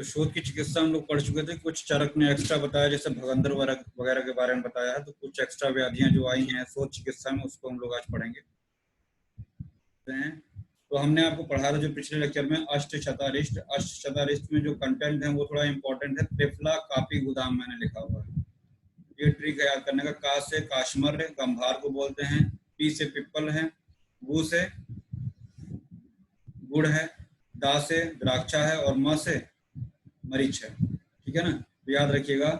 तो शोथ की चिकित्सा हम लोग पढ़ चुके थे। कुछ चरक ने एक्स्ट्रा बताया, जैसे भगंदर वगैरह के बारे में बताया है। तो कुछ एक्स्ट्रा व्याधियां जो आई हैं शोथ चिकित्सा में, उसको हम लोग आज पढ़ेंगे। तो हमने आपको पढ़ा था जो पिछले लेक्चर में अष्टशतारिष्ट। अष्टशतारिष्ट में जो कंटेंट है वो थोड़ा इंपॉर्टेंट है। त्रिफला कापी गोदाम मैंने लिखा हुआ है, ये ट्रिक है याद करने का। का से काश्मर्य, गंभार को बोलते हैं। पी से पिप्पल है। गु से गुड़ है। दा से द्राक्षा है। और म से मरीच है। ठीक है ना, तो याद रखिएगा।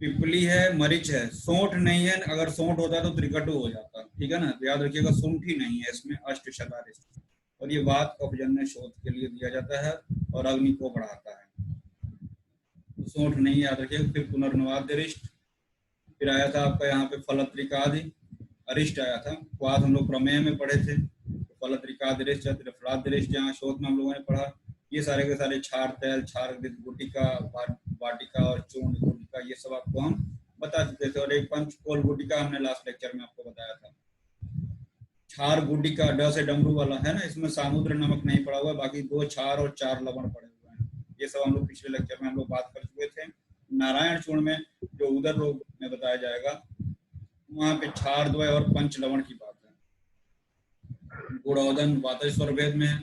पिपली है, मरीच है, सोंठ नहीं है। अगर सोंठ होता तो त्रिकटु हो जाता। ठीक है ना, तो याद रखिएगा सूंठी नहीं है इसमें अष्टशतारिष्ट। और ये वात कफजन्य शोथ के लिए दिया जाता है और अग्नि को बढ़ाता है। तो सोंठ नहीं याद रखिएगा। फिर पुनर्नवाद्यरिष्ट, फिर आया था आपका यहाँ पे फलत्रिकादि अरिष्ट आया था। वाद हम लोग प्रमेय में पढ़े थे। तो फलत्रिकादरिष्ट, त्रिफलादरिष्ट यहाँ शोध में हम लोगों ने पढ़ा। ये सारे के सारे क्षार तैल, क्षार गुटिका, वाटिका और चूर्ण गुटिका, ये सब आपको हम बता चुके थे। और एक पंचकोल गुटिका हमने लास्ट लेक्चर में आपको बताया था। क्षार गुटिका ड से डमरू वाला है ना, इसमें सामुद्र नमक नहीं पड़ा हुआ, बाकी 2 क्षार और 4 लवण पड़े हुए हैं। ये सब हम लोग पिछले लेक्चर में हम लोग बात कर चुके थे। नारायण चूर्ण में जो उदर रोग में बताया जाएगा, वहां पे क्षार द्वय और पंच लवण की बात है। गुणोदन वातेश्वर वेद में है।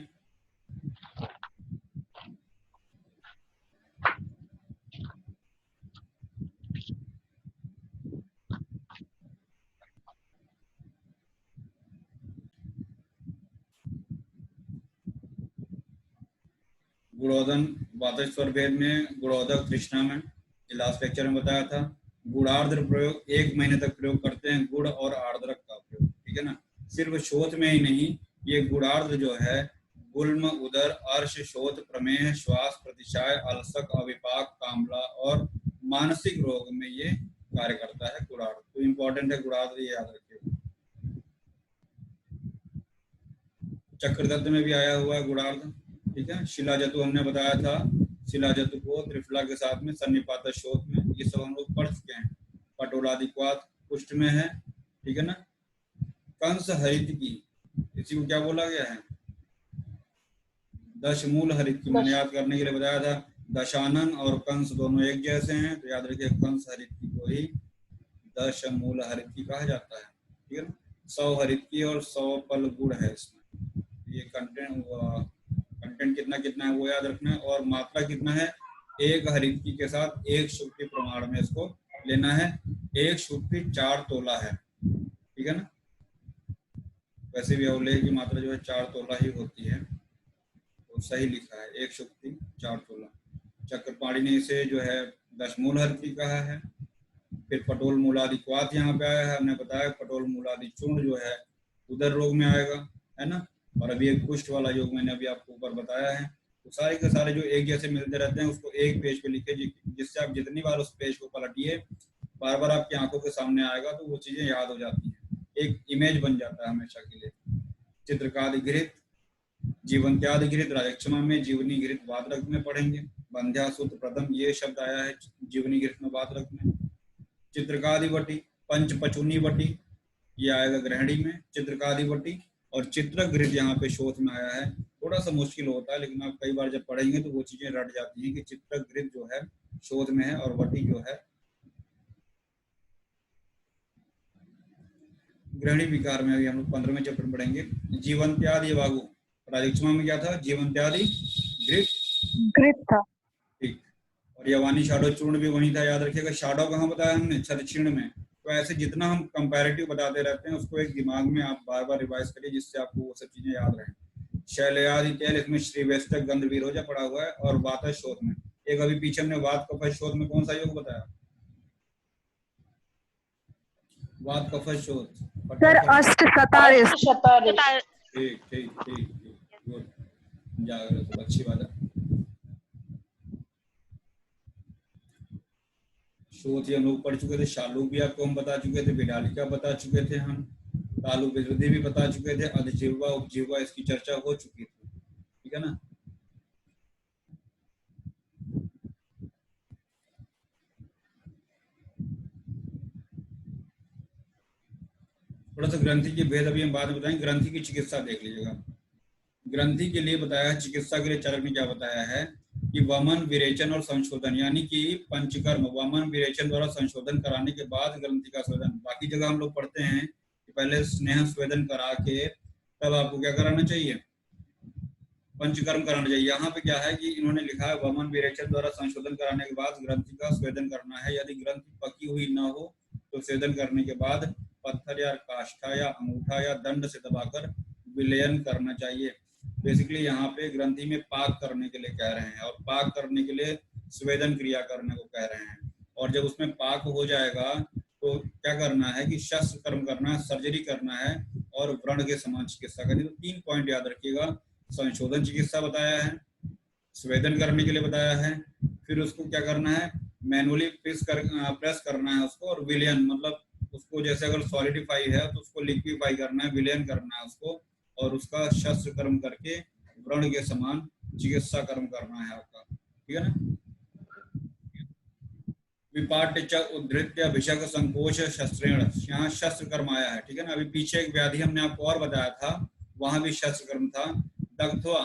गुणोदन वातेश्वर वेद में, गुणोदक तृष्णा में, ये लास्ट लेक्चर में बताया था। गुणार्द्र प्रयोग 1 महीने तक प्रयोग करते हैं, गुड़ और आर्द्रक का प्रयोग। ठीक है ना, सिर्फ शोथ में ही नहीं, ये गुणार्द्र जो है गुल्म, उदर, अर्श, शोथ, प्रमेह, श्वास, प्रतिशाय, अलसक, अविपाक, कामला और मानसिक रोग में ये कार्य करता है गुणार्द्र। तो इंपॉर्टेंट है गुणार्द्र, ये याद रखिए। चक्रदत्त में भी आया हुआ है गुणार्द्र। ठीक है, शिलाजतु हमने बताया था। शिलाजतु को त्रिफला के साथ में सन्निपात शोथ में, ये सब हम लोग पढ़ चुके हैं। पटोलादिक्वात पुष्ट में है। ठीक है ना, कंस हरित की, इसी को क्या बोला गया है, दशमूल हरित की मैंने याद करने के लिए बताया था। दशानन और कंस दोनों एक जैसे हैं, तो याद रखिए कंस हरित की को ही दशमूल हरित की कहा जाता है। ठीक है ना, 100 हरित की और 100 पल गुड़ है इसमें। ये कंटेंट कितना कितना है वो याद रखना है। और मात्रा कितना है, 1 हरितकी के साथ 1 शुक्ति प्रमाण में इसको लेना है। 1 शुक्ति 4 तोला है। ठीक है ना, वैसे भी अवलेह की मात्रा जो है 4 तोला ही होती है, तो सही लिखा है 1 शुक्ति 4 तोला। चक्रपाणी ने इसे जो है दशमूल हरितकी कहा है। फिर पटोल मूलादिक्वात यहाँ पे आया है। हमने बताया पटोल मूलादि चूर्ण जो है उदर रोग में आएगा, है ना। और अभी एक कुष्ठ वाला योग मैंने अभी आपको ऊपर बताया है। तो सारे के सारे जो एक जैसे मिलते रहते हैं उसको एक पेज पे लिखे, जिससे आप जितनी बार उस पेज को पलटिए बार बार आपकी आंखों के सामने आएगा, तो वो चीजें याद हो जाती हैं, एक इमेज बन जाता है हमेशा के लिए। चित्रकादिघृत, जीवंत्यादिघृत राजक्षमा में, जीवनी घृत वातरक्त में पढ़ेंगे। बंध्यासूत्र प्रथम ये शब्द आया है जीवनी घृत में वातरक्त में। चित्रकादिवटी, पंचपचूनी वटी, ये आएगा ग्रहणी में। चित्रकादिवटी और चित्रघृत यहाँ पे शोध में आया है। थोड़ा सा मुश्किल होता है, लेकिन आप कई बार जब पढ़ेंगे तो वो चीजें रट जाती हैं कि चित्रघृत जो है शोध में है और वटी जो है ग्रहणी विकार में। अभी हम लोग 15वें चैप्टर पढ़ेंगे। जीवंत्यादि वागु, राजक्षमा में क्या था, जीवंत्यादि घृत था। ठीक, और यवानी शाडो चूर्ण भी वही था, याद रखिएगा। शाडो कहाँ बताया हमने, छदक्षीण में। तो ऐसे जितना हम कंपैरेटिव बताते रहते हैं उसको एक दिमाग में आप बार बार रिवाइज करिए, जिससे आपको वो सब चीजें याद रहें। शैलयादि तेल, इसमें श्रीवेष्टक गंध विरोजा पड़ा हुआ है। और वात शोध में एक अभी पीछे हमने वात कफ शोध में कौन सा योग बताया, वात कफ शोध सर अष्टशतारिष्ट। ठीक ठीक ठीक ठीक, गुड, जागरूक, तो अच्छी बात है। शोध हम लोग पढ़ चुके थे। शालूबिया को हम बता चुके थे, बिडालिका बता चुके थे हम, तालु विरोधी भी बता चुके थे, अधिजीवा उपजीवा इसकी चर्चा हो चुकी थी। ठीक है ना, थोड़ा सा ग्रंथि के भेद अभी हम बाद में बताएंगे। ग्रंथि की चिकित्सा देख लीजिएगा। ग्रंथि के लिए बताया है, चिकित्सा के लिए चरक ने क्या बताया है कि वमन, विरेचन और संशोधन, यानी कि पंचकर्म वमन विरेचन द्वारा संशोधन कराने के बाद ग्रंथि का स्वेदन। बाकी जगह हम लोग पढ़ते हैं कि पहले स्नेह स्वेदन करा के तब आपको क्या कराना चाहिए, पंचकर्म कराना चाहिए। यहाँ पे क्या है कि इन्होंने लिखा है वमन विरेचन द्वारा संशोधन कराने के बाद ग्रंथि का स्वेदन करना है। यदि ग्रंथि पकी हुई न हो तो स्वेदन करने के बाद पत्थर या काष्ठा या अंगूठा या दंड से दबाकर विलयन करना चाहिए। बेसिकली यहाँ पे ग्रंथि में पाक करने के लिए कह रहे हैं, और पाक करने के लिए स्वेदन क्रिया करने को कह रहे हैं। और जब उसमें पाक हो जाएगा तो क्या करना है कि शस्त्र कर्म करना है, सर्जरी करना है और व्रण के समान चिकित्सा करनी। तो 3 पॉइंट याद रखिएगा, संशोधन चिकित्सा बताया है, स्वेदन करने के लिए बताया है, फिर उसको क्या करना है मैनुअली प्रेस करना है उसको, और विलयन मतलब उसको जैसे अगर सॉलिडिफाई है तो उसको लिक्विफाई करना है, विलयन करना है उसको, और उसका शस्त्र कर्म करके व्रण के समान चिकित्सा कर्म करना है आपका, ठीक है ना। विपाट्य च उद्धृत्य अभिषेक संकोच शस्त्रेण, यहाँ शस्त्र कर्म आया है, ठीक है ना। अभी पीछे एक व्याधि हमने आपको और बताया था, वहां भी शस्त्र कर्म था, दग्ध्वा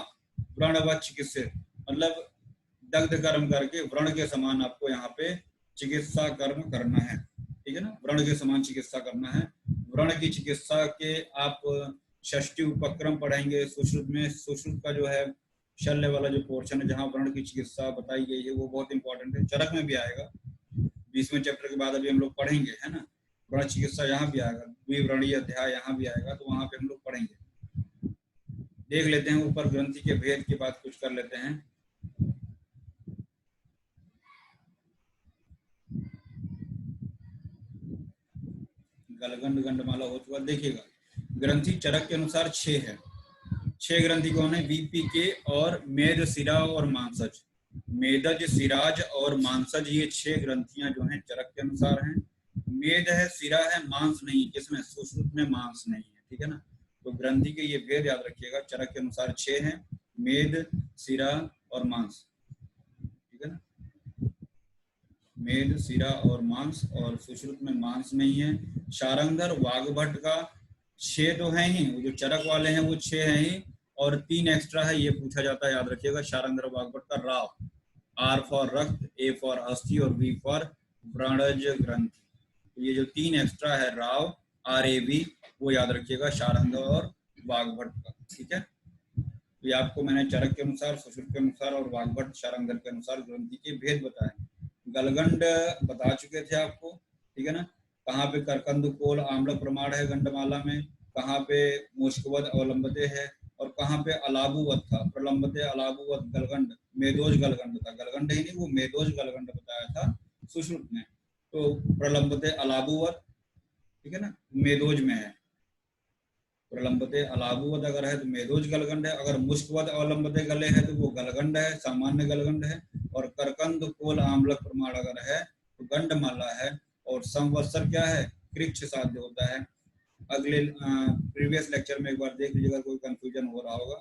व्रणवत् चिकित्सित, मतलब दग्ध कर्म करके व्रण के समान आपको यहाँ पे चिकित्सा कर्म करना है, ठीक है ना। व्रण के समान चिकित्सा करना है। व्रण की चिकित्सा के आप षष्ठी उपक्रम पढ़ेंगे सुश्रुत में। सुश्रुत का जो है शल्य वाला जो पोर्शन है जहाँ व्रण की चिकित्सा बताई गई है वो बहुत इंपॉर्टेंट है, चरक में भी आएगा, 20वें चैप्टर के बाद अभी हम लोग पढ़ेंगे, है ना। व्रण चिकित्सा यहाँ भी आएगा, द्विव्रणीय अध्याय यहाँ भी आएगा, तो वहां पे हम लोग पढ़ेंगे। देख लेते हैं ऊपर ग्रंथि के भेद की बात कुछ कर लेते हैं। गलगंड गंडमाला हो चुका, देखिएगा ग्रंथि चरक के अनुसार 6 है। 6 ग्रंथि कौन है, वीपीके और मेद, सिरा और मांसज। मेदज, सिराज और मांसज, ये 6 ग्रंथियां जो हैं चरक के अनुसार हैं। मेद है, सिरा है, मांस नहीं, किसमें, सुश्रुत में मांस नहीं है, ठीक है ना। तो ग्रंथि के ये भेद याद रखिएगा, चरक के अनुसार 6 हैं, मेद, सिरा और मांस, ठीक है ना। मेद, सिरा और मांस, और सुश्रुत में मांस नहीं है। शारंगधर वाग्भट का 6 तो है ही, वो जो चरक वाले हैं वो 6 हैं ही, और 3 एक्स्ट्रा है, ये पूछा जाता है, याद रखिएगा। शारंगधर वाग्भट का राव, आर फॉर रक्त, ए फॉर अस्थि और वी फॉर व्रणज ग्रंथि, तो ये जो 3 एक्स्ट्रा है राव, आर ए बी, वो याद रखिएगा शारंगधर और वाग्भट का, ठीक है। ये आपको मैंने चरक के अनुसार, सुश्रुत के अनुसार और वाग्भट शारंगधर के अनुसार ग्रंथि के भेद बताए। गलगंड बता चुके थे आपको, ठीक है ना। कहाँ पे करकंदुकोल आम्ल प्रमाण है गंडमाला में, कहाँ पे मुष्कवद अवलंबते है, और कहाँ पे अलाबुवत था, प्रलंबते अलाबुवत गलगंड, मेदोज गलगंड था, गलगंड ही नहीं वो मेदोज गलगंड बताया था सुश्रुत में। तो प्रलंबते अलाबुवत, ठीक है ना, मेदोज में है। प्रलंबते अलाबुवत अगर है तो मेदोज गलगंड है, अगर मुष्कवद अवलंबते गले है तो वो गलगंड है, सामान्य गलगंड है। और करकंद कोल आम्लक प्रमाण अगर है तो गंडमाला है। और संवत्सर क्या है, कृच्छ साध्य होता है। अगले प्रीवियस लेक्चर में एक बार देख लीजिएगा, कोई कंफ्यूजन हो रहा होगा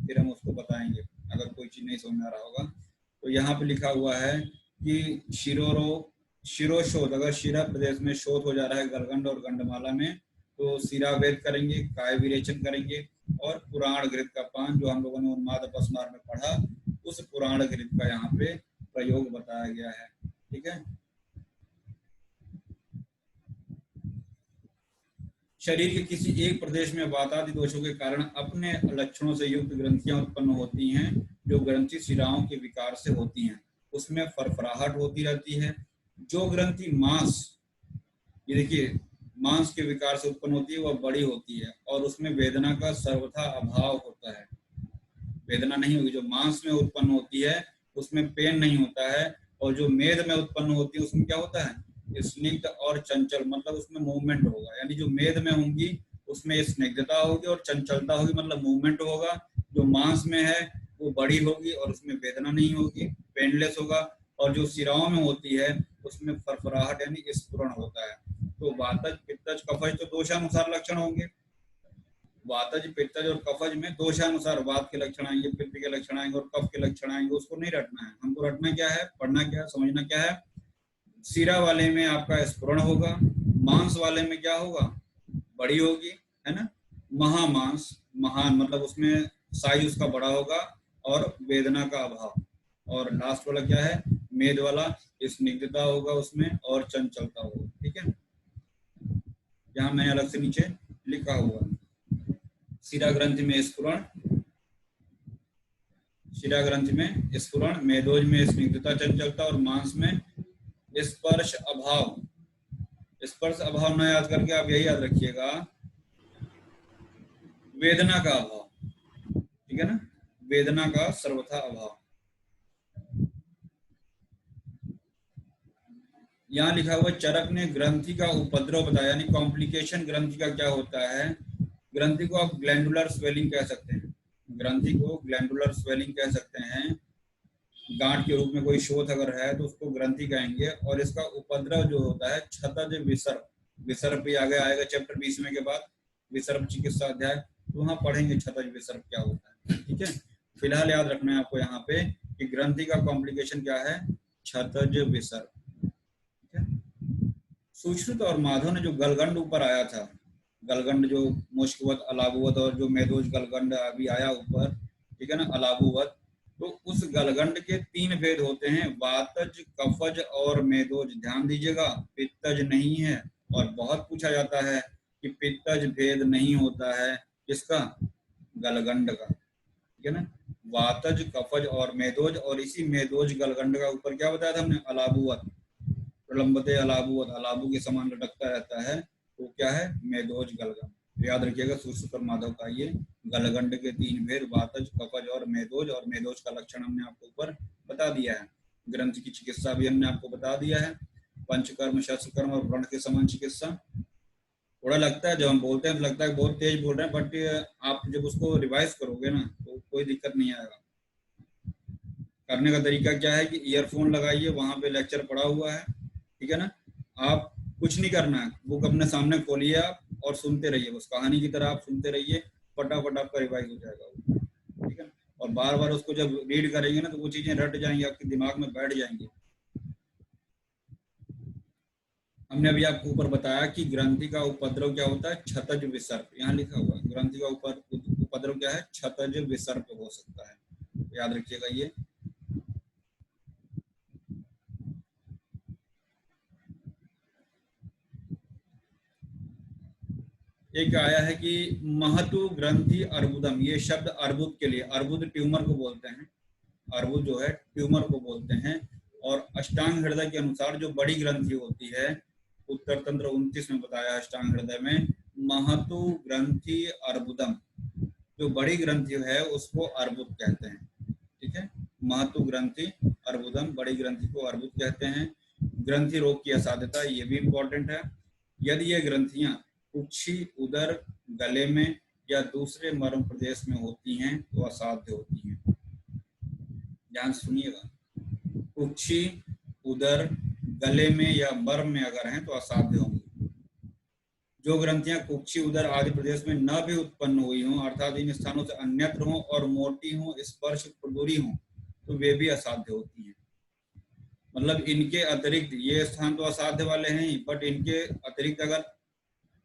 फिर हम उसको बताएंगे, अगर कोई चीज नहीं समझ में आ रहा होगा। तो यहाँ पे लिखा हुआ है कि शिरोशोध, अगर शिरा प्रदेश में शोध हो जा रहा है गलगंड और गंडमाला में, तो सिरावेद करेंगे, काय विरेचन करेंगे, और पुराण घृत का पान, जो हम लोगों ने उन्माद अपस्मार में पढ़ा, उस पुराण घृत का यहाँ पे प्रयोग बताया गया है, ठीक है। शरीर के किसी एक प्रदेश में वातादि दोषों के कारण अपने लक्षणों से युक्त ग्रंथियां उत्पन्न होती हैं, जो ग्रंथि शिराओं के विकार से होती हैं। उसमें फरफराहट होती रहती है। जो ग्रंथि मांस, ये देखिए मांस के विकार से उत्पन्न होती है, वह बड़ी होती है, और उसमें वेदना का सर्वथा अभाव होता है। वेदना नहीं होगी। जो मांस में उत्पन्न होती है उसमें पेन नहीं होता है, और जो मेद में उत्पन्न होती है उसमें क्या होता है, स्निग्ध और चंचल, मतलब उसमें मूवमेंट होगा। यानी जो मेद में होंगी उसमें स्निग्धता होगी और चंचलता होगी, मतलब मूवमेंट होगा। जो मांस में है वो बड़ी होगी और उसमें वेदना नहीं होगी, पेनलेस होगा। और जो सिराओं में होती है उसमें फरफराहट यानी स्फुरण होता है। तो वातज, पित्तज, कफज तो दोषानुसार लक्षण होंगे। वातज, पित्तज और कफज में दोषानुसार वात के लक्षण आएंगे, पित्त के लक्षण आएंगे और कफ के लक्षण आएंगे। उसको नहीं रटना है, हमको रटना क्या है, पढ़ना क्या है, समझना क्या है। सिरा वाले में आपका स्फुरण होगा, मांस वाले में क्या होगा, बड़ी होगी, है ना। महामांस, महान मतलब उसमें साइज उसका बड़ा होगा, और वेदना का अभाव। और लास्ट वाला क्या है, मेद वाला, स्निग्धता होगा उसमें और चंचलता होगा। ठीक है, यहाँ मैंने अलग से नीचे लिखा हुआ है। शिरा ग्रंथि में स्फुरण, शिरा ग्रंथि में स्फुरण, मेदोज में स्निग्धता चंचलता, और मांस में स्पर्श अभाव। स्पर्श अभाव न याद करके आप यही याद रखिएगा, वेदना का अभाव। ठीक है ना, वेदना का सर्वथा अभाव। यहाँ लिखा हुआ चरक ने ग्रंथि का उपद्रव बताया, यानी कॉम्प्लिकेशन ग्रंथि का क्या होता है। ग्रंथि को आप ग्लैंडुलर स्वेलिंग कह सकते हैं, ग्रंथि को ग्लैंडुलर स्वेलिंग कह सकते हैं। गांठ के रूप में कोई शोथ अगर है तो उसको ग्रंथि कहेंगे। और इसका उपद्रव जो होता है क्षतज विसर्प, विसर्प भी आगे आएगा चैप्टर 20 के बाद, विसर्प चिकित्सा अध्याय, तो वहाँ पढ़ेंगे क्षतज विसर्प क्या होता है। ठीक है, फिलहाल याद रखना है आपको यहाँ पे कि ग्रंथि का कॉम्प्लिकेशन क्या है, क्षतज विसर्प। सुश्रुत और माधव ने जो गलगंड ऊपर आया था, गलगंड जो मुश्कवत, अलाबुवत, और जो मेदोज गलगंड अभी आया ऊपर, ठीक है ना, अलाबुवत, तो उस गलगंड के 3 भेद होते हैं, वातज, कफज और मेदोज। ध्यान दीजिएगा, पित्तज नहीं है। और बहुत पूछा जाता है कि पित्तज भेद नहीं होता है किसका, गलगंड का। ठीक है ना, वातज, कफज और मेदोज। और इसी मेदोज गलगंड का ऊपर क्या बताया था हमने, अलाबुवत, प्रलंबते अलाबुवत, अलाबू के समान लटकता रहता है, तो क्या है, मेदोज गलगंड। तो याद रखिएगा सुश्रुत और माधव का ये गलगंड के 3 भेद, वातज, कफज और मेदोज। और मेदोज का लक्षण हमने आपको ऊपर बता दिया है। ग्रंथि की चिकित्सा भी हमने आपको बता दिया है, पंचकर्म, शस्त्रकर्म और व्रण के समान चिकित्सा। थोड़ा लगता है जब हम बोलते हैं तो लगता है बहुत तेज बोल रहे हैं, बट आप जब उसको रिवाइज करोगे ना तो कोई दिक्कत नहीं आएगा। करने का तरीका क्या है कि ईयरफोन लगाइए, वहां पे लेक्चर पड़ा हुआ है, ठीक है ना, आप कुछ नहीं करना है, बुक अपने सामने खोलिए आप और सुनते रहिए, बस कहानी की तरह आप सुनते रहिए, फटाफट आपका रिवाइज हो जाएगा। ठीक है, और बार बार उसको जब रीड करेंगे ना तो वो चीजें रट जाएंगी, आपके दिमाग में बैठ जाएंगी। हमने अभी आपको ऊपर बताया कि ग्रंथि का उपद्रव क्या होता है, क्षतज विसर्प। यहाँ लिखा हुआ है ग्रंथि का उपद्रव क्या है, क्षतज विसर्प हो सकता है, याद रखिएगा ये। एक आया है कि महतु ग्रंथि अर्बुदम, ये शब्द अर्बुद के लिए, अर्बुद ट्यूमर को बोलते हैं, अर्बुद जो है ट्यूमर को बोलते हैं। और अष्टांग हृदय के अनुसार जो बड़ी ग्रंथि होती है, उत्तर तंत्र 29 में बताया अष्टांग हृदय में, महतु ग्रंथि अर्बुदम, जो बड़ी ग्रंथि है उसको अर्बुद कहते हैं। ठीक है, महतु ग्रंथि अर्बुदम, बड़ी ग्रंथि को अर्बुद कहते हैं। ग्रंथि रोग की असाध्यता, ये भी इंपॉर्टेंट है। यदि ये ग्रंथियां कुक्षी, उदर, गले में या दूसरे मर्म प्रदेश में होती हैं तो असाध्य होती हैं। ध्यान सुनिएगा, कुक्षी, उदर, गले में या मर्म में अगर हैं तो असाध्य होंगी। जो ग्रंथियां कुक्षी, उदर आदि प्रदेश में न भी उत्पन्न हुई हों, अर्थात इन स्थानों से अन्यत्र हों और मोटी हों, स्पर्श प्रदूरी हों, तो वे भी असाध्य होती हैं। मतलब इनके अतिरिक्त, ये स्थान तो असाध्य वाले हैं ही, बट इनके अतिरिक्त अगर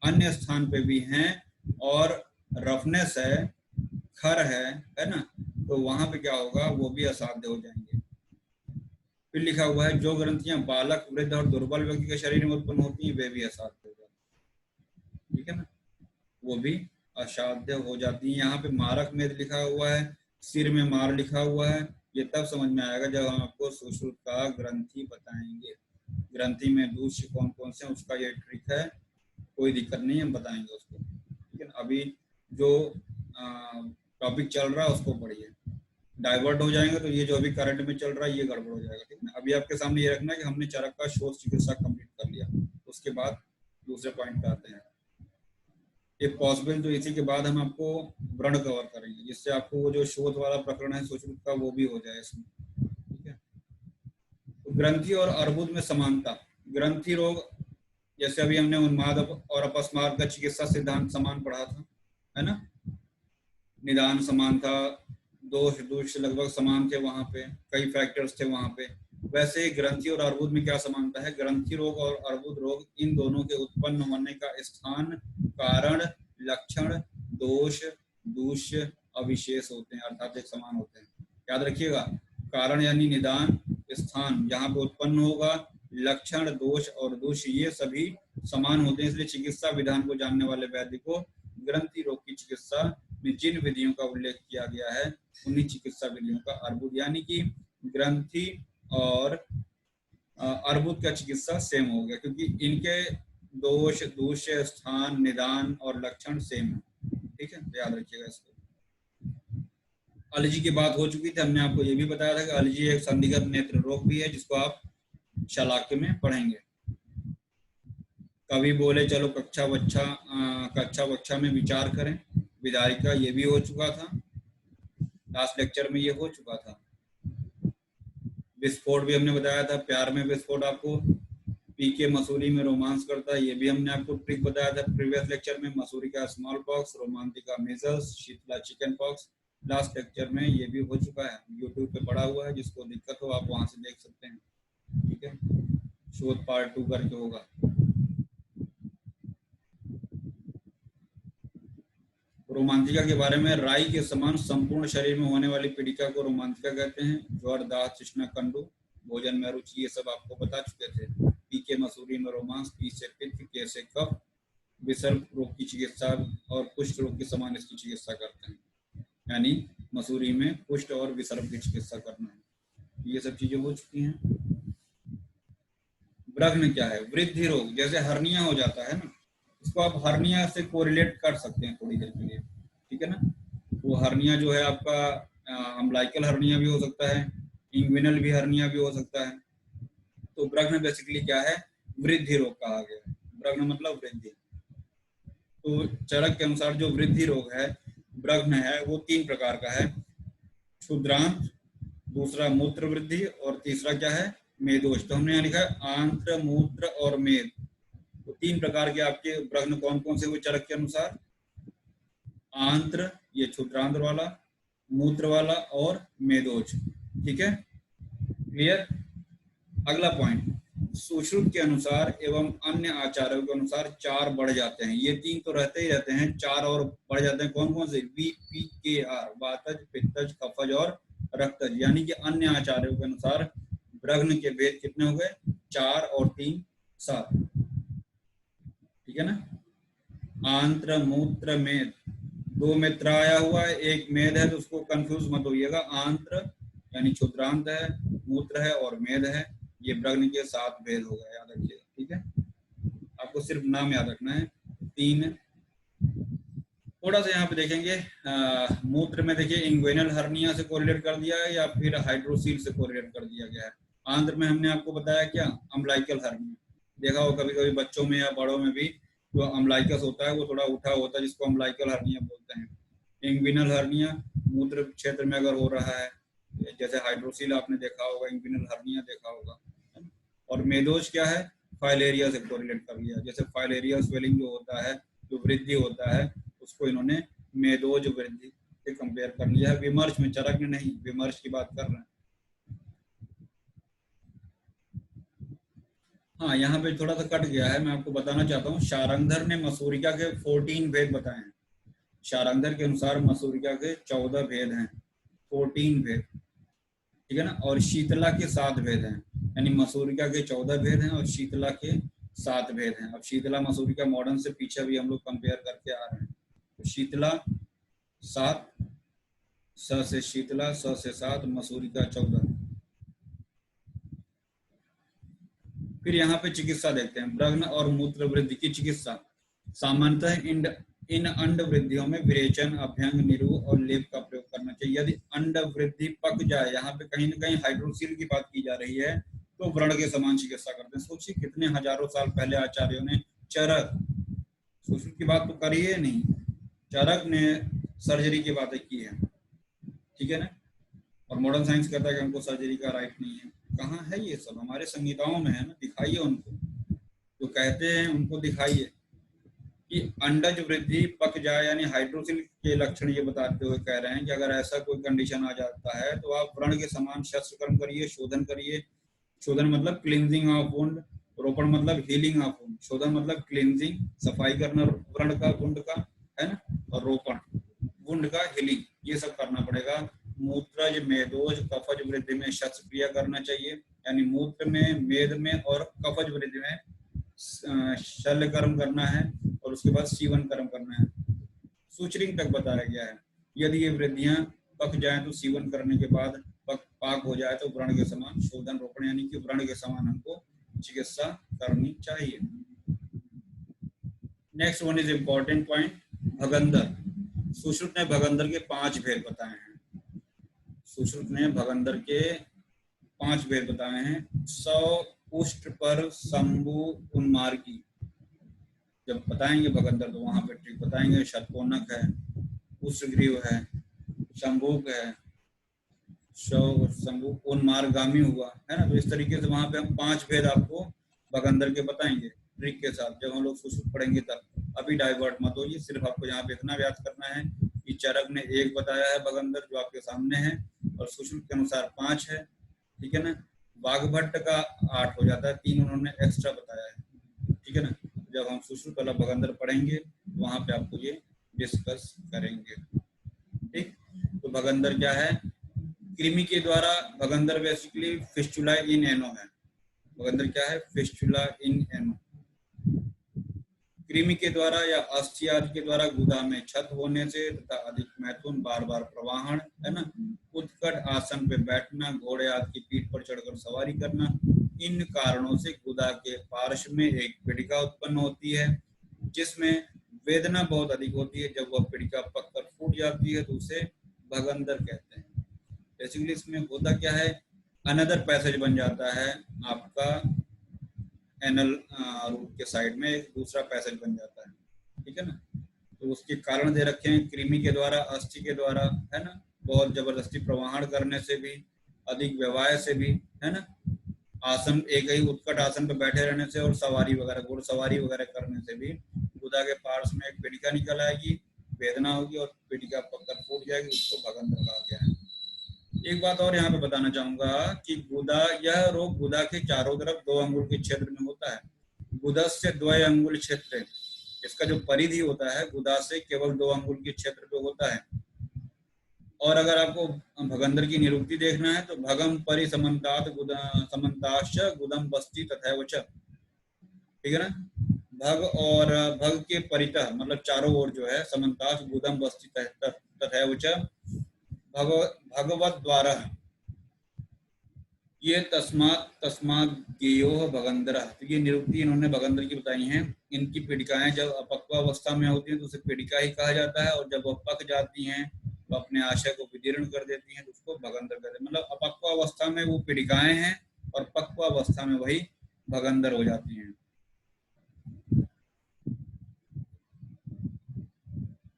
अन्य स्थान पे भी हैं और रफनेस है, खर है ना, तो वहां पे क्या होगा, वो भी असाध्य हो जाएंगे। फिर लिखा हुआ है जो ग्रंथियां बालक, वृद्ध और दुर्बल व्यक्ति के शरीर में उत्पन्न होती हैं वे भी असाध्य हो जाती हैं। ठीक है ना, वो भी असाध्य हो जाती है। यहाँ पे मारक मेद लिखा हुआ है, सिर में मार लिखा हुआ है, ये तब समझ में आएगा जब हम आपको सुश्रुत का ग्रंथि बताएंगे। ग्रंथि में दूषित कौन कौन से, उसका ये ट्रिक है, कोई दिक्कत नहीं, हम बताएंगे उसको। ठीक है, अभी जो टॉपिक चल रहा है उसको पढ़िए, डाइवर्ट हो जाएंगे तो ये जो अभी करंट में चल रहा है ये गड़बड़ हो जाएगा। ठीक है, अभी आपके सामने ये रखना है कि हमने चरक का शोध चिकित्सा कंप्लीट कर लिया, उसके बाद दूसरे पॉइंट पे आते हैं। एक पॉसिबल तो इसी के बाद हम आपको व्रण कवर करेंगे, जिससे आपको वो जो शोध वाला प्रकरण है सुश्रुत का वो भी हो जाए इसमें। ठीक है, तो ग्रंथि और अर्बुद में समानता, ग्रंथि रोग जैसे अभी हमने उन्माद और अपस्मार का चिकित्सा सिद्धांत समान पढ़ा था, है ना, निदान समान था, दोष दूष लगभग समान थे, वहां पे कई फैक्टर्स थे वहां पे। वैसे ग्रंथि और अर्बुद में क्या समानता है, ग्रंथि रोग और अर्बुद रोग, इन दोनों के उत्पन्न होने का स्थान, कारण, लक्षण, दोष, दूष्य, अविशेष होते हैं, अर्थात एक समान होते हैं। याद रखिएगा, कारण यानी निदान स्थान जहाँ पे उत्पन्न होगा, लक्षण, दोष और दोष ये सभी समान होते हैं। इसलिए चिकित्सा विधान को जानने वाले वैद्य को ग्रंथि रोग की चिकित्सा में जिन विधियों का उल्लेख किया गया है उन्हीं चिकित्सा विधियों का अर्बुद, यानी कि ग्रंथि और अर्बुद का चिकित्सा सेम हो गया, क्योंकि इनके दोष, दूष्य, स्थान, निदान और लक्षण सेम है। ठीक है, याद रखिएगा इसको। अलर्जी की बात हो चुकी थी, हमने आपको ये भी बताया था कि अलर्जी एक संदिग्ध नेत्र रोग भी है जिसको आप शलाक्य में पढ़ेंगे। कभी बोले चलो कक्षा वक्षा में विचार करें, विदारिका ये भी हो चुका था, लास्ट लेक्चर में ये हो चुका था। विस्फोट भी हमने बताया था, प्यार में विस्फोट आपको पीके मसूरी में रोमांस करता है, ये भी हमने आपको ट्रिक बताया था प्रीवियस लेक्चर में। मसूरी का स्मॉल पॉक्स, रोमांटिका मीजल्स, शीतला चिकन पॉक्स लास्ट लेक्चर में ये भी हो चुका है, यूट्यूब पे पड़ा हुआ है, जिसको दिक्कत हो आप वहां से देख सकते हैं। ठीक है, शोध पार्ट 2 करके होगा। रोमांतिका के बारे में, राई के समान संपूर्ण शरीर में होने वाली पीड़िका को रोमांतिका कहते हैं। ज्वर, दाह, तृष्णा, कंडू, भोजन में रुचि, ये सब आपको बता चुके थे। पी के मसूरी में रोमांस, पी से पित्त, के से कफ, विसर्प रोग की चिकित्सा और कुष्ठ रोग के समान इसकी चिकित्सा करते हैं, यानी मसूरी में कुष्ठ और विसर्प की चिकित्सा करना है। ये सब चीजें हो चुकी हैं। ब्रह्न क्या है? वृद्धि रोग, जैसे हर्निया हो जाता है ना, इसको आप हर्निया से कोरिलेट कर सकते हैं थोड़ी देर के लिए। ठीक है ना, वो हर्निया जो है आपका अम्बलाइकल हर्निया भी हो सकता है, इंग्विनल भी हर्निया भी हो सकता है। तो ब्रह्न बेसिकली क्या है? वृद्धि रोग कहा गया है। ब्रह्न मतलब वृद्धि। तो चरक के अनुसार जो वृद्धि रोग है, ब्रह्न है, वो 3 प्रकार का है। क्षुद्रांत, दूसरा मूत्र वृद्धि और तीसरा क्या है? मेदोष। तो हमने यहाँ लिखा है आंत्र, मूत्र और मेद। तो 3 प्रकार के आपके ब्रह्न कौन कौन से हुए चरक के अनुसार? आंत्र, ये क्षुद्रांत्र वाला, मूत्र वाला और मेदोष। ठीक है, क्लियर? अगला पॉइंट, सुश्रुत के अनुसार एवं अन्य आचार्यों के अनुसार 4 बढ़ जाते हैं। ये 3 तो रहते ही रहते हैं, 4 और बढ़ जाते हैं। कौन कौन से? VPKR, वातज, पित्तज, कफज और रक्तज। यानी कि अन्य आचार्यों के अनुसार ब्रह्न के भेद कितने हो गए? 4 और 3 7। ठीक है ना। आंत्र, मूत्र, मेद, 2 में त्र आया हुआ है, 1 मेद है, तो उसको कंफ्यूज मत होइएगा। आंत्र यानी क्षुद्रांत है, मूत्र है और मेद है। ये ब्रह्न के 7 भेद हो गए, याद रखिएगा। ठीक है, आपको सिर्फ नाम याद रखना है। 3 थोड़ा सा यहाँ पे देखेंगे, मूत्र में देखिए इंग्वेनल हर्निया से कोरिलेट कर दिया है या फिर हाइड्रोसील से कोरिलेट कर दिया गया है। आंत्र में हमने आपको बताया क्या? Umbilical hernia. देखा हो कभी कभी बच्चों में या बड़ों में भी, जो अम्बलाइकस होता है वो थोड़ा उठा होता है, जिसको अम्बलाइकल हर्निया बोलते हैं। इंग्विनल हर्निया मूत्र क्षेत्र में अगर हो रहा है, जैसे हाइड्रोसील आपने देखा होगा, इंग्विनल हर्निया देखा होगा। और मेदोष क्या है? फाइलेरिया से कोरिलेट कर लिया। जैसे फाइलेरिया स्वेलिंग जो होता है, जो वृद्धि होता है, उसको इन्होंने मेदोज वृद्धि से कंपेयर कर लिया है। विमर्श में, चरक में नहीं, विमर्श की बात कर रहे हैं। हाँ, यहाँ पे थोड़ा सा कट गया है, मैं आपको बताना चाहता हूँ। शारंगधर ने मसूरिका के 14 भेद बताए हैं। शारंगधर के अनुसार मसूरिका के 14 भेद हैं, 14 भेद। ठीक है ना। और शीतला के 7 भेद हैं, यानी मसूरिका के 14 भेद हैं और शीतला के 7 भेद हैं। अब शीतला मसूरिका मॉडर्न से पीछे भी हम लोग कंपेयर करके आ रहे हैं। तो शीतला 7, स से शीतला, स से 7, मसूरिका 14। फिर यहाँ पे चिकित्सा देखते हैं, ब्रह्न और मूत्र वृद्धि की चिकित्सा। सामान्यतः इन अंड वृद्धियों में विरेचन, अभ्यंग, निरू और लेप का प्रयोग करना चाहिए। यदि अंड वृद्धि पक जाए, यहाँ पे कहीं न कहीं हाइड्रोसील की बात की जा रही है, तो व्रण के समान चिकित्सा करते हैं। सोचिए कितने हजारों साल पहले आचार्यों ने चरक, सुश्रुत की बात तो करी है नहीं, चरक ने सर्जरी की बातें की है। ठीक है ना। और मॉडर्न साइंस कहता है कि हमको सर्जरी का राइट नहीं है। कहाँ है ये सब? हमारे संहिताओं में है ना, दिखाइए उनको। जो कहते हैं उनको दिखाइए कि अंडज वृद्धि पक जाए, यानी हाइड्रोसिल के लक्षण ये बताते हुए कह रहे हैं कि अगर ऐसा कोई कंडीशन आ जाता है तो आप व्रण के समान शस्त्रकर्म करिए, शोधन करिए। शोधन मतलब क्लींजिंग ऑफ वुंड, रोपण मतलब हीलिंग ऑफ वुंड। शोधन मतलब क्लींजिंग, सफाई करना व्रण का, वुंड का, है ना। और रोपण गुंड का हिलिंग, ये सब करना पड़ेगा। मूत्रज, मेदोज, कफज वृद्धि में शस्त्रक्रिया करना चाहिए, यानी मूत्र में, मेद में और कफज वृद्धि में शल्य कर्म करना है और उसके बाद सीवन कर्म करना है। सूचरिंग तक बताया गया है। यदि ये वृद्धियां पक जाए तो सीवन करने के बाद पाक हो जाए तो व्रण के समान शोधन रोपण, यानी कि व्रण के समान हमको चिकित्सा करनी चाहिए। Next one is important point, भगंदर। सुश्रुत ने भगंदर के 5 भेद बताए हैं। सुश्रुत ने भगंदर के 5 भेद बताए हैं। 100 उष्ट पर शंभु उन्मार्गी, जब बताएंगे भगंदर तो वहां पे ट्रिक बताएंगे। शतकोनक है, उष्ग्रीव है, शंभुक है, शंभु उन्मार्गामी हुआ है ना। तो इस तरीके से वहां पे हम 5 भेद आपको भगंदर के बताएंगे ट्रिक के साथ, जब हम लोग सुश्रुत पढ़ेंगे तब। अभी डाइवर्ट मत होइए, सिर्फ आपको यहाँ पे इतना याद करना है कि चरक ने 1 बताया है भगंदर जो आपके सामने है, और सुश्रुत के अनुसार 5 है, ठीक है ना। वाग्भट्ट का 8 हो जाता है, 3 उन्होंने एक्स्ट्रा बताया है, ठीक है ना। जब हम सुश्रुत वाला भगंदर पढ़ेंगे तो वहां पे आपको ये डिस्कस करेंगे, ठीक। तो भगंदर क्या है? कृमि के द्वारा भगंदर बेसिकली फिस्टुला इन एनो है। भगंदर क्या है? फिस्टुला इन एनो। कृमि के द्वारा या अस्थि आदि के द्वारा गुदा में क्षत होने से तथा अधिक मैथुन, बार बार प्रवाहन, है ना, उत्कट आसन पे बैठना, घोड़े आदि की पीठ पर चढ़कर सवारी करना, इन कारणों से गुदा के पार्श्व में एक पीड़िका उत्पन्न होती है जिसमें वेदना बहुत अधिक होती है। जब वह पीड़िका पककर फूट जाती है तो उसे भगंदर कहते हैं। बेसिकली इसमें होता क्या है, अनदर पैसेज बन जाता है आपका एनल रूट के साइड में, एक दूसरा पैसेज बन जाता है, ठीक है ना। तो उसके कारण दे रखे हैं, कृमि के द्वारा, अस्थि के द्वारा, है ना, बहुत जबरदस्ती प्रवाहन करने से भी, अधिक व्यवहार से भी, है ना, आसन एक ही उत्कट आसन पर बैठे रहने से और सवारी वगैरह, घुड़सवारी वगैरह करने से भी गुदा के पार्श्व में एक पीड़िका निकल आएगी, वेदना होगी और पीड़िका पककर फूट जाएगी, उसको भगंदर कहा गया है। एक बात और यहाँ पे बताना चाहूंगा कि गुदा, यह रोग गुदा के चारों तरफ 2 अंगुल के क्षेत्र में होता है। गुदस्य 2 अंगुल क्षेत्र, इसका जो परिधि होता है गुदा से केवल 2 अंगुल के क्षेत्र पे होता है। और अगर आपको भगंदर की निरुक्ति देखना है तो भगम परि समन्तात समन्ताश्च गुदम बस्ती तथैव च, ठीक है ना। भग और भग के परितः मतलब चारों ओर जो है, समन्ताश्च गुदम बस्ती तथैव च भगवत द्वारा, ये तस्मात् ज्ञेयो भगंदर। तो ये निरुक्ति इन्होंने भगंदर की बताई हैं। इनकी पीड़िकाएं जब अपक्वावस्था में होती हैं तो उसे पीड़िका ही कहा जाता है, और जब वह पक जाती हैं तो अपने आशय को विदीर्ण कर देती हैं तो उसको भगंदर कहते हैं। मतलब अपक्वावस्था में वो पीड़िकाएं हैं और पक्वावस्था में वही भगंदर हो जाती हैं।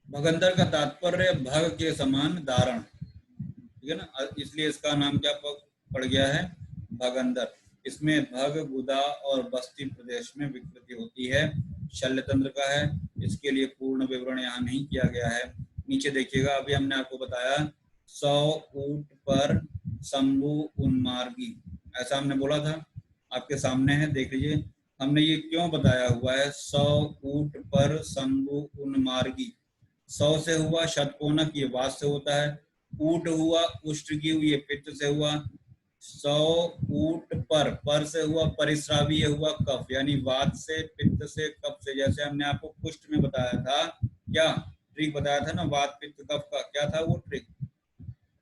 भगंदर का तात्पर्य भग के समान दारण, ठीक है ना, इसलिए इसका नाम क्या पड़ गया है? भगंदर। इसमें भग, गुदा और बस्ती प्रदेश में विकृति होती है, शल्य तंत्र का है। इसके लिए पूर्ण विवरण यहाँ नहीं किया गया है, नीचे देखिएगा। अभी हमने आपको बताया 100 ऊंट पर शंभु उन्मार्गी, ऐसा हमने बोला था, आपके सामने है, देख लीजिए। हमने ये क्यों बताया हुआ है 100 ऊंट पर शंभु उन्मार्गी? 100 से हुआ शतकोनक, ये वात से होता है। ऊट हुआ उष्ट्रगीव, ये पित्त से हुआ। 100 ऊट पर से हुआ परिस्रावी, ये हुआ कफ, यानी वात से, पित्त से, कफ से। जैसे हमने आपको कुष्ठ में बताया था, क्या ट्रिक बताया था ना, वात पित्त कफ का, क्या था वो ट्रिक?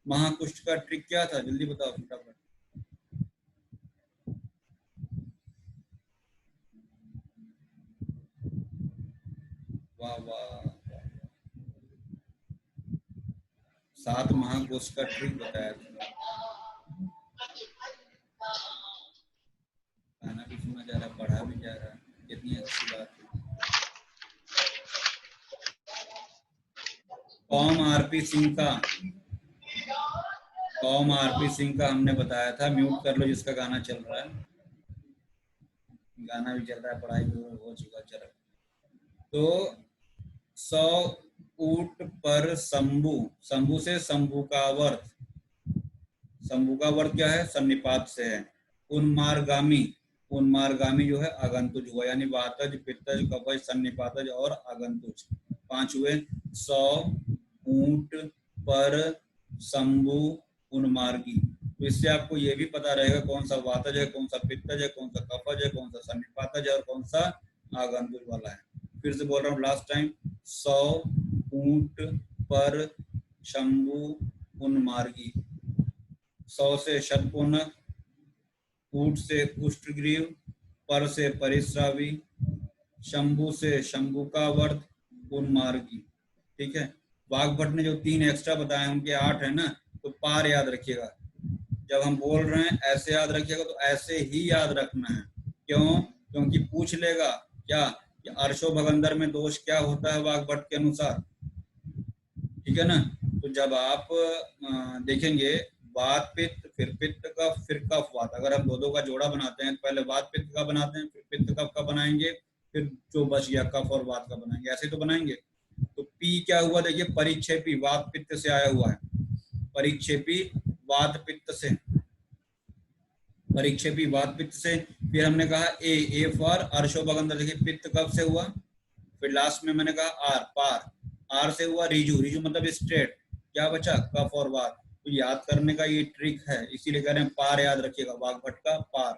महाकुष्ठ का ट्रिक क्या था? जल्दी बताओ फटाफट। वाह वाह, 7 महाकोश का ट्रिक बताया था। गाना भी सुना जा रहा, पढ़ा भी जा रहा, कितनी अच्छी बात है। कॉम आरपी सिंह का हमने बताया था। म्यूट कर लो जिसका गाना चल रहा है, गाना भी चल रहा है, पढ़ाई भी हो चुका चल रहा। तो 100 ऊट पर शंभु, शंभु से शंभु का वर्त, शंभु का वर्त क्या है? सन्निपात से है। उन्मार्गामी, उन्मार्गामी जो है आगंतुज हुआ, यानी वातज, पित्तज, कफज, सन्निपातज और आगंतुज, 5 हुए। 100 ऊंट, पर, शंभु, उन्मार्गी। तो इससे आपको ये भी पता रहेगा कौन सा वातज है, कौन सा पित्तज है, कौन सा कफज है, कौन सा सन्निपातज है और कौन सा आगंतुक वाला है। फिर से बोल रहा हूँ लास्ट टाइम, 100, ऊंट, पर, शंभु, उन्मार्गी। 100 से शतपूर्णक, ऊंट से उष्टग्रीव, पर से परिस्रावी, शंभु से शंभु का वर्त, उन्मार्गी। ठीक है, वाग्भट ने जो 3 एक्स्ट्रा बताए उनके 8 है ना, तो पार याद रखिएगा। जब हम बोल रहे हैं ऐसे याद रखिएगा, तो ऐसे ही याद रखना है। क्यों? क्योंकि पूछ लेगा क्या कि अर्शो भगंदर में दोष क्या होता है वाग्भट के अनुसार। ठीक है ना, तो जब आप देखेंगे वात पित्त, फिर पित्त कफ, फिर कफ वात, अगर हम दो का जोड़ा बनाते हैं तो पहले वात पित्त का बनाते हैं, फिर पित्त कफ का बनाएंगे, फिर जो बच गया कफ और वात का बनाएंगे, ऐसे तो बनाएंगे। तो पी क्या हुआ, देखिए परिक्षेपी वात पित्त से आया हुआ है, परिक्षेपी वात पित्त से, परिक्षेपी वात पित्त से। फिर हमने कहा ए फॉर अर्शो भगंदर, देखिए पित्त कब से हुआ, फिर लास्ट में मैंने कहा आर, पार, आर से हुआ रीजू, रीजू मतलब स्ट्रेट, क्या बचा कफ और वात। तो याद करने का ये ट्रिक है, इसीलिए कह रहे हैं पार याद रखिएगा, वाग्भट का पार।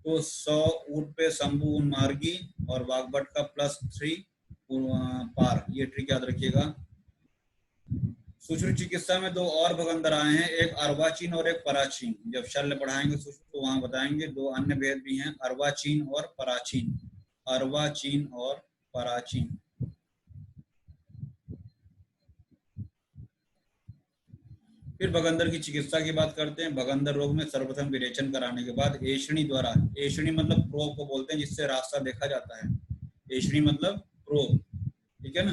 तो 100 ऊंट पे शंभु उन्मार्गी और वाग्भट का +3 पार, ये ट्रिक याद रखिएगा। सुश्रुत चिकित्सा में 2 और भगंदर आए हैं, एक अर्वाचीन और एक पराचीन। जब शल्य पढ़ाएंगे सुश्रुत तो वहां बताएंगे। 2 अन्य भेद भी हैं, अर्वाचीन और पराचीन, अर्वाचीन और पराचीन। फिर भगंदर की चिकित्सा की बात करते हैं। भगंदर रोग में सर्वप्रथम विरेचन कराने के बाद एषणी द्वारा, एषणी मतलब प्रोब को बोलते हैं जिससे रास्ता देखा जाता है, एषणी मतलब प्रोब। ठीक है ना,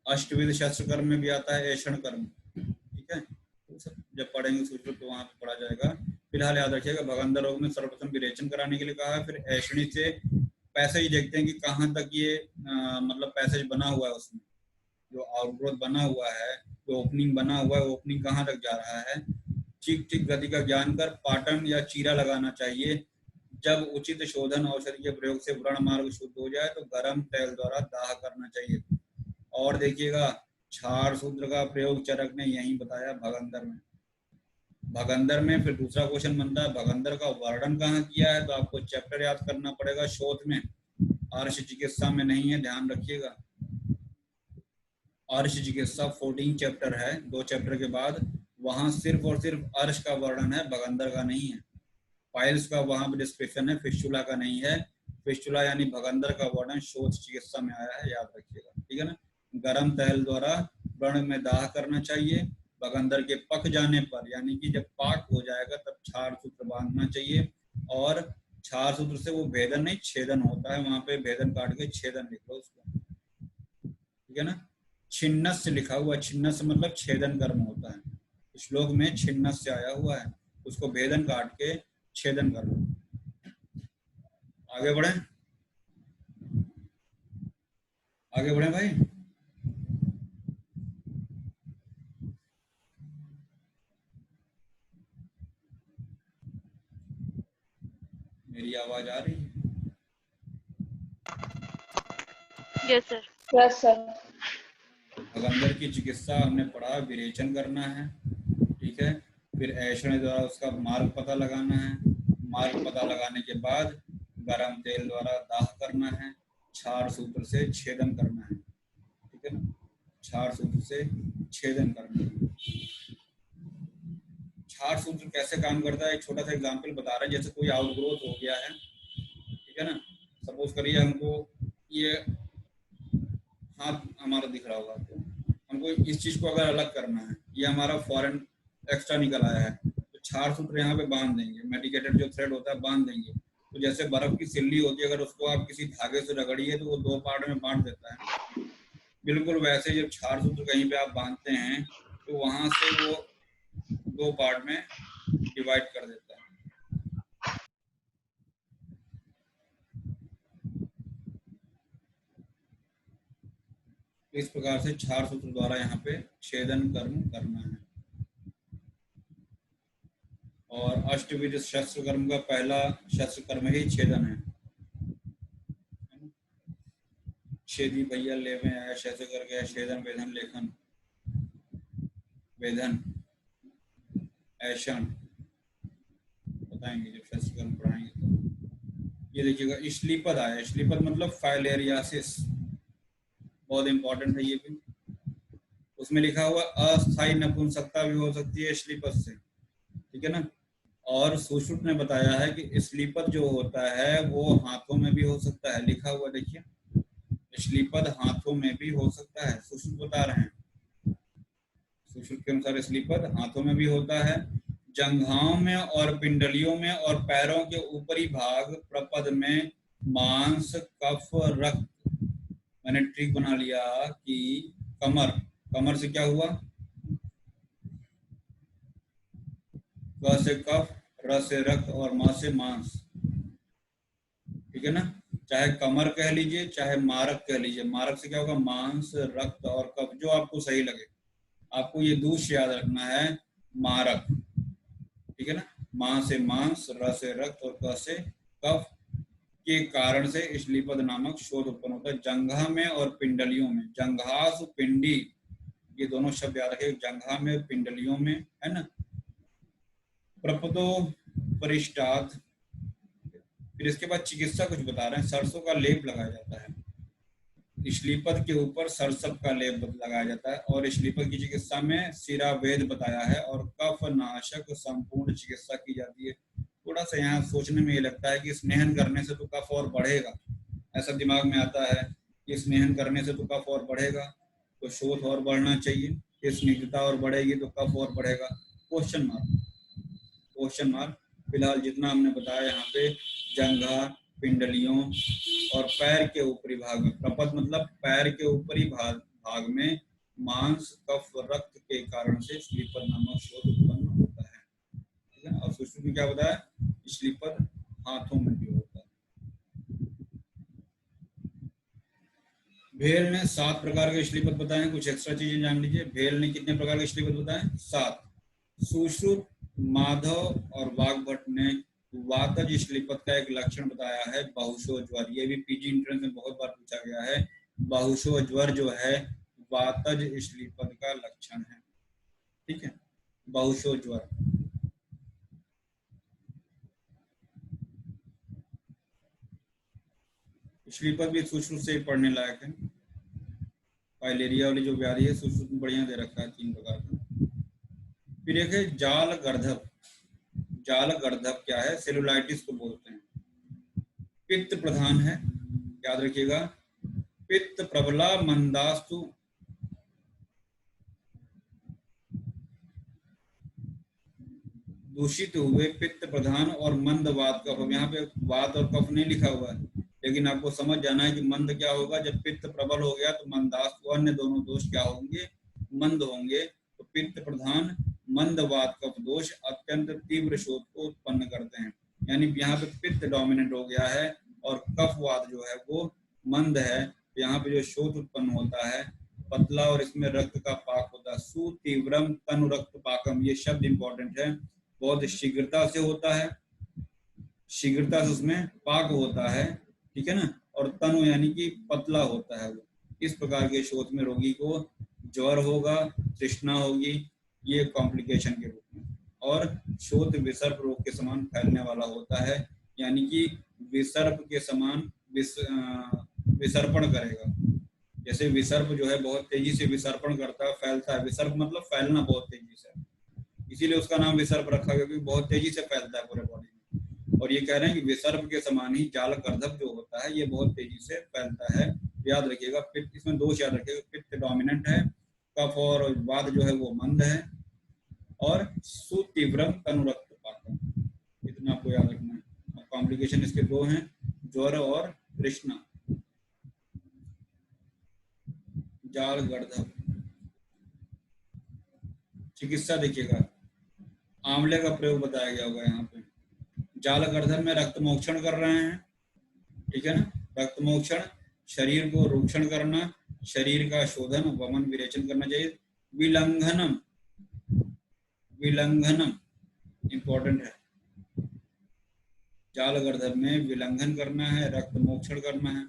अष्टविध शस्त्र कर्म में भी आता है एषण कर्म। ठीक है, जब पढ़ेंगे सुश्रुत तो वहां पे पढ़ा जाएगा। फिलहाल याद रखिएगा भगंदर रोग में सर्वप्रथम विरेचन कराने के लिए कहा है। फिर एषणी से पैसेज देखते हैं कि कहाँ तक ये मतलब पैसेज बना हुआ है, उसमें जो आउटग्रोथ बना हुआ है, जो ओपनिंग बना हुआ है, ओपनिंग कहाँ तक जा रहा है। ठीक ठीक गति का ज्ञान कर पाटन या चीरा लगाना चाहिए। जब उचित शोधन औषधि के प्रयोग से व्रण मार्ग शुद्ध हो जाए तो गर्म तेल द्वारा दाह करना चाहिए। और देखिएगा क्षार सूत्र का प्रयोग चरक ने यही बताया भगंदर में। भगंदर में फिर दूसरा क्वेश्चन बनता है भगंदर का वर्णन कहाँ किया है, तो आपको चैप्टर याद करना पड़ेगा, शोध में, अर्श चिकित्सा में नहीं है, ध्यान रखिएगा। अर्श चिकित्सा 14 चैप्टर है, 2 चैप्टर के बाद, वहां सिर्फ और सिर्फ अर्श का वर्णन है, भगंदर का नहीं है। पाइल्स का वहां पर डिस्क्रिप्शन है, फिस्टुला का नहीं है। फिस्टुला यानी भगंदर का वर्णन शोध चिकित्सा में आया है, याद रखिएगा। ठीक है ना, गर्म तेल द्वारा व्रण में दाह करना चाहिए। भगंदर के पक जाने पर, यानी कि जब पाक हो जाएगा तब क्षार सूत्र बांधना चाहिए। और क्षार सूत्र से वो भेदन नहीं छेदन होता है, वहां पे भेदन काट के छेदन लिख लो उसको। ठीक है ना, छिन्नस लिखा हुआ, छिन्नस मतलब छेदन कर्म होता है, श्लोक में छिन्नस से आया हुआ है, उसको भेदन काट के छेदन कर लो। आगे बढ़े, आगे बढ़े भाई। मेरी आवाज आ रही है? Yes sir. Yes sir. भगंदर की चिकित्सा हमने पढ़ा, विरेचन करना है। ठीक है, फिर ऐषण द्वारा उसका मार्ग पता लगाना है। मार्ग पता लगाने के बाद गरम तेल द्वारा दाह करना है, क्षार सूत्र से छेदन करना है। ठीक है ना, क्षार सूत्र से छेदन करना है। क्षार सूत्र कैसे काम करता है, एक छोटा सा एग्जांपल बता रहे हैं। जैसे कोई आउटग्रोथ हो गया है, ठीक है ना, सपोज करिए हमको ये हाथ हमारा दिख रहा होगा, तो हमको इस चीज को अगर अलग करना है, ये हमारा फॉरेन एक्स्ट्रा निकल आया है, तो क्षार सूत्र यहाँ पे बांध देंगे, मेडिकेटेड जो थ्रेड होता है बांध देंगे। तो जैसे बर्फ की सिल्ली होती है, अगर उसको आप किसी धागे से रगड़िए तो वो 2 पार्ट में बांट देता है। बिल्कुल वैसे जब क्षार सूत्र कहीं पे आप बांधते हैं तो वहां से वो 2 पार्ट में डिवाइड कर देता है। इस प्रकार से क्षार सूत्र द्वारा यहाँ पे छेदन कर्म करना है। और अष्टविध शस्त्र कर्म का पहला शस्त्र कर्म ही छेदन है। छेदी भैया लेवे ऐश ऐसे करके छेदन वेदन लेखन वेदन ऐशन बताएंगे जब शस्त्रकर्म पढ़ाएंगे तो। ये देखिएगा श्लीपद आया, श्लीपद मतलब फाइलेरियासिस, बहुत इंपॉर्टेंट है ये भी। उसमें लिखा हुआ अस्थायी नपुंसकता भी हो सकती है श्लीपद से, ठीक है ना। और सुश्रुत ने बताया है कि श्लीपद जो होता है वो हाथों में भी हो सकता है, लिखा हुआ देखिए, श्लीपद हाथों में भी हो सकता है, सुश्रुत बता रहे हैं। सुश्रुत के अनुसार श्लीपद हाथों में भी होता है, जंघाओं में और पिंडलियों में और पैरों के ऊपरी भाग प्रपद में मांस कफ रक्त। मैंने ट्रिक बना लिया कि कमर, कमर से क्या हुआ, क से कफ, र से रक्त और मा से मांस, ठीक है ना। चाहे कमर कह लीजिए चाहे मारक कह लीजिए, मारक से क्या होगा, मांस रक्त और कफ, जो आपको सही लगे। आपको ये दूष याद रखना है, मारक, ठीक है ना। मां से मांस, र से रक्त और क से कफ के कारण से श्लीपद नामक शोध उत्पन्न होता है। जंघा में और पिंडलियों में, जंघासु पिंडी, ये दोनों शब्द याद रखें, जंघा में पिंडलियों में, है ना। प्रपदो परिष्टाद, फिर इसके बाद चिकित्सा कुछ बता रहे हैं, सरसों का लेप लगाया जाता है, श्लीपद के ऊपर सरसप का लेप लगाया जाता है। और श्लीपद की चिकित्सा में सिरा वेद बताया है और कफ नाशक संपूर्ण चिकित्सा की जाती है। थोड़ा सा यहाँ सोचने में ये लगता है कि स्नेहन करने से तो कफ और बढ़ेगा, ऐसा दिमाग में आता है कि स्नेहन करने से तो कफ और बढ़ेगा, तो शोथ और बढ़ना चाहिए, स्निग्धता और बढ़ेगी तो कफ और बढ़ेगा, क्वेश्चन मार्क, क्वेश्चन मार्क। फिलहाल जितना हमने बताया यहाँ पे, जंघा, पिंडलियों और पैर के ऊपरी भाग में, प्रपद मतलब पैर के ऊपरी भाग में मांस कफ रक्त के कारण से श्लीपद नामक शोध उत्पन्न होता है, ठीक है। और सुश्रुत में क्या बताया, श्लीपद हाथों में भी होता है। भेल ने 7 प्रकार के श्लीपद बताए, कुछ एक्स्ट्रा चीजें जान लीजिए। भेल ने कितने प्रकार के श्लीपद बताए, 7। सुश्रुत, माधव और वाग्भट ने वातज श्लीपद का एक लक्षण बताया है, बहुशो ज्वर। ये भी पीजी एंट्रेंस में बहुत बार पूछा गया है, बहुशो ज्वर जो है वातज श्लीपद का लक्षण है, ठीक है, बहुशो ज्वर। श्लीपद भी सुश्रुत से ही पढ़ने लायक है। फाइलेरिया वाली जो व्याधि है सुश्रुत में बढ़िया दे रखा है, 3 प्रकार का। फिर एक है जाल गर्धब। जाल गर्धब क्या है, सेलुलाइटिस को बोलते हैं, पित्त प्रधान है, याद रखिएगा, पित्त प्रबला मंदास्तु, दूषित हुए पित्त प्रधान और मंद वात कफ। यहाँ पे वात और कफ नहीं लिखा हुआ है, लेकिन आपको समझ जाना है कि मंद क्या होगा, जब पित्त प्रबल हो गया तो मंदास्तु, अन्य दोनों दोष क्या होंगे, मंद होंगे। तो पित्त प्रधान मंद वात कफ दोष अत्यंत तीव्र शोथ को उत्पन्न करते हैं, यानी यहाँ पे पित्त डोमिनेंट हो गया है और कफवात जो है वो मंद है, यहाँ पे जो शोथ उत्पन्न होता है पतला और इसमें रक्त का पाक होता है। सुतीव्रम तनु रक्त पाकम, ये शब्द इंपॉर्टेंट है, बहुत शीघ्रता से होता है, शीघ्रता से उसमें पाक होता है, ठीक है ना। और तनु यानी कि पतला होता है वो। इस प्रकार के शोथ में रोगी को ज्वर होगा, तृष्णा होगी, ये कॉम्प्लिकेशन के रूप में। और शोथ विसर्प रोग के समान फैलने वाला होता है, यानी कि विसर्प के समान विसर्पण करेगा। जैसे विसर्प जो है बहुत तेजी से विसर्पण करता है, फैलता है, विसर्प मतलब फैलना बहुत तेजी से, इसीलिए उसका नाम विसर्प रखा गया, क्योंकि बहुत तेजी से फैलता है पूरे बॉडी में। और ये कह रहे हैं कि विसर्प के समान ही जाल गर्धब जो होता है ये बहुत तेजी से फैलता है। याद रखिएगा, पित्त, इसमें दोष याद रखिएगा, पित्त डोमिनेंट है, कफ और वात जो है वो मंद है, और सुतीव्रम तनुरक्त पाकम, इतना आपको याद रखना है। कॉम्प्लिकेशन इसके 2 हैं, ज्वर और तृष्णा। जाल गर्धब चिकित्सा देखिएगा, आंवले का प्रयोग बताया गया होगा यहाँ पे। जाल गर्धब में रक्त मोक्षण कर रहे हैं, ठीक है ना, रक्त मोक्षण, शरीर को रोक्षण करना, शरीर का शोधन वमन विरेचन करना चाहिए। विलंघनम, विलंघनम इंपॉर्टेंट है, जाल गर्धब में विलंघन करना है, रक्त मोक्षण करना है।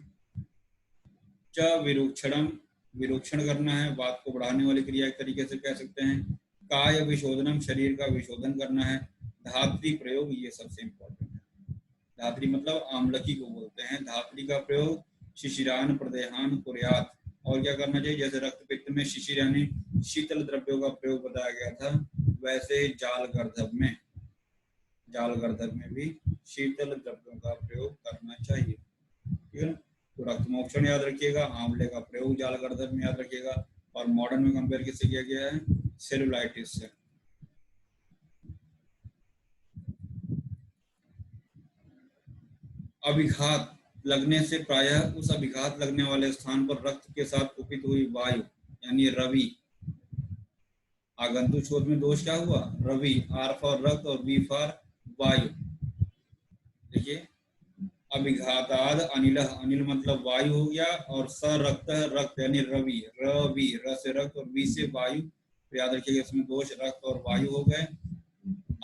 च विरूक्षणम, विरूक्षण करना है, बात को बढ़ाने वाली क्रिया एक तरीके से कह सकते हैं। काय विशोधनम, शरीर का विशोधन करना है। धात्री प्रयोग, ये सबसे इम्पोर्टेंट है। धात्री मतलब आमलकी को बोलते हैं। धात्री का प्रयोग शिशिरान प्रदेहान कुर्यात, और क्या करना चाहिए, जैसे रक्त पित्त में शिशिर यानी शीतल द्रव्यों का प्रयोग बताया गया था, वैसे जाल गर्धब में, जाल गर्धब में भी शीतल द्रव्यों का प्रयोग करना चाहिए। ठीक है ना। तो रक्त मोक्षण याद रखिएगा, आंवले का प्रयोग जाल गर्धब में याद रखिएगा, और मॉडर्न में कंपेयर किससे किया गया है, सेलुलाइटिस से। अभिघात लगने से प्रायः उस अभिघात लगने वाले स्थान पर रक्त के साथ कुपित हुई वायु यानी रवि। आगंतुक शोध में दोष क्या हुआ, रवि, आर फॉर रक्त और बी फॉर वायु। देखिए, अभिघाताद अनिल, अनिल मतलब वायु हो गया, और स रक्त, रक्त यानी रवि, रवि, र से रक्त और बी से वायु, तो याद रखिएगा इसमें दोष रक्त और वायु हो गए।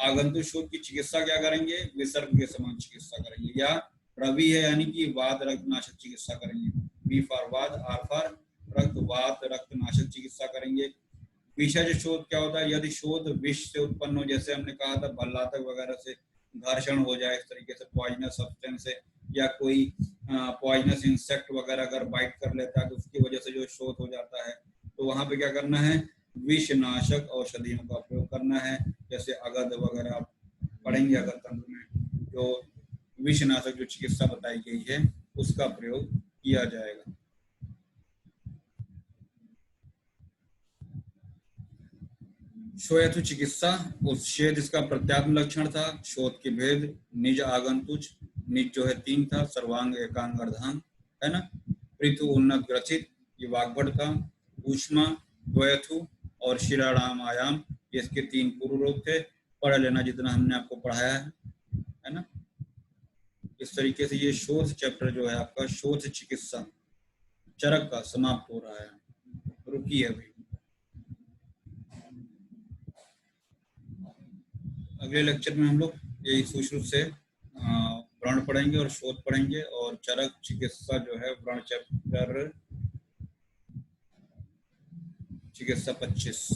आगंतुक शोध की चिकित्सा क्या करेंगे, विसर्ग के समान चिकित्सा करेंगे, या रवि है यानी कि वात रक्त नाशक चिकित्सा करेंगे, बी फॉर वात, आर फॉर रक्त, वात रक्त नाशक चिकित्सा करेंगे। विषज शोध क्या होता है, यदि शोध विष से उत्पन्न हो, जैसे हमने कहा था भल्लातक वगैरह से घर्षण हो जाए, इस तरीके से पॉइजनस सब्सटेंस से, या कोई पॉइजनस इंसेक्ट वगैरह अगर बाइट कर लेता है तो उसकी वजह से जो शोध हो जाता है, तो वहां पे क्या करना है, विषनाशक औषधियों का प्रयोग करना है। जैसे अगध वगैरह आप पढ़ेंगे अगर तंत्र में, जो विषनाशक जो चिकित्सा बताई गई है उसका प्रयोग किया जाएगा। शोयथु चिकित्सा, उच्छेद इसका प्रत्यात्म लक्षण था। शोध के भेद, निज आगंतुच, निज जो है 3 था, सर्वांग एकांग अर्धांग, है ना। पृथु उन्नत ग्रथित, ये वाग्भट था। ऊष्मा, द्वयथु और शिराणाम आयाम, ये इसके 3 पूर्व रूप थे। पढ़ लेना जितना हमने आपको पढ़ाया है ना। इस तरीके से ये शोध चैप्टर जो है आपका, शोध चिकित्सा चरक का समाप्त हो रहा है। रुकिए अभी, अगले लेक्चर में हम लोग यही सुश्रुत से व्रण पढ़ेंगे और शोध पढ़ेंगे, और चरक चिकित्सा जो है व्रण चैप्टर चिकित्सा 25।